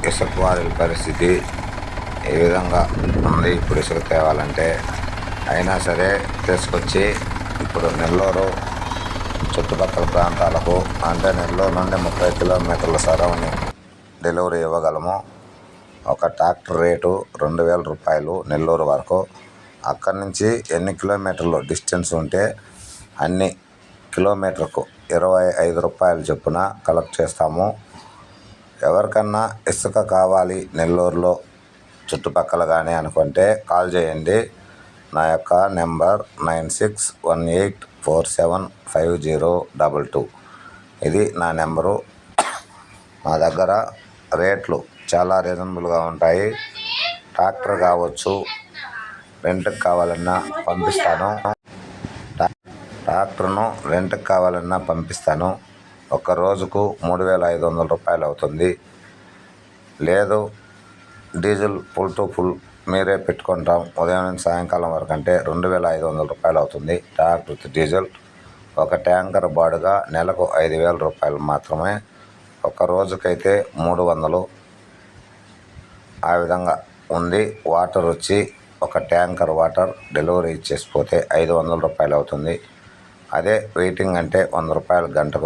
ఇసుక వారి పరిస్థితి ఏ విధంగా ఉంది. ఇప్పుడు ఇసుక తేవాలంటే అయినా సరే తీసుకొచ్చి ఇప్పుడు నెల్లూరు చుట్టుపక్కల ప్రాంతాలకు అంటే నెల్లూరు నుండి 30 కిలోమీటర్ల సరౌండింగ్ డెలివరీ ఇవ్వగలము. ఒక ట్రాక్టర్ రేటు 2000 రూపాయలు నెల్లూరు వరకు. అక్కడి నుంచి ఎన్ని కిలోమీటర్లు డిస్టెన్స్ ఉంటే అన్ని కిలోమీటర్కు 25 రూపాయలు చొప్పున కలెక్ట్ చేస్తాము. ఎవరికన్నా ఇసుక కావాలి నెల్లూరులో చుట్టుపక్కల కానీ అనుకుంటే కాల్ చేయండి. నా యొక్క నెంబర్ 9618475022. ఇది నా నెంబరు. మా దగ్గర రేట్లు చాలా రీజనబుల్గా ఉంటాయి. ట్రాక్టర్ కావచ్చు, రెంట్కి కావాలన్నా పంపిస్తాను. ట్రాక్టర్ను రెంట్కి కావాలన్నా పంపిస్తాను. ఒక్క రోజుకు 3500 రూపాయలు అవుతుంది. లేదు డీజిల్ ఫుల్ టు ఫుల్ మీరే పెట్టుకుంటాం ఉదయం నుంచి సాయంకాలం వరకు అంటే 2500 రూపాయలు అవుతుంది ట్రాక్టర్ డీజిల్. ఒక ట్యాంకర్ బాడుగా నెలకు 5000 రూపాయలు మాత్రమే. ఒక రోజుకైతే 300. ఆ విధంగా ఉంది. వాటర్ వచ్చి ఒక ట్యాంకర్ వాటర్ డెలివరీ ఇచ్చేసిపోతే 500 రూపాయలు అవుతుంది. అదే వెయిటింగ్ అంటే 100 రూపాయలు గంటకు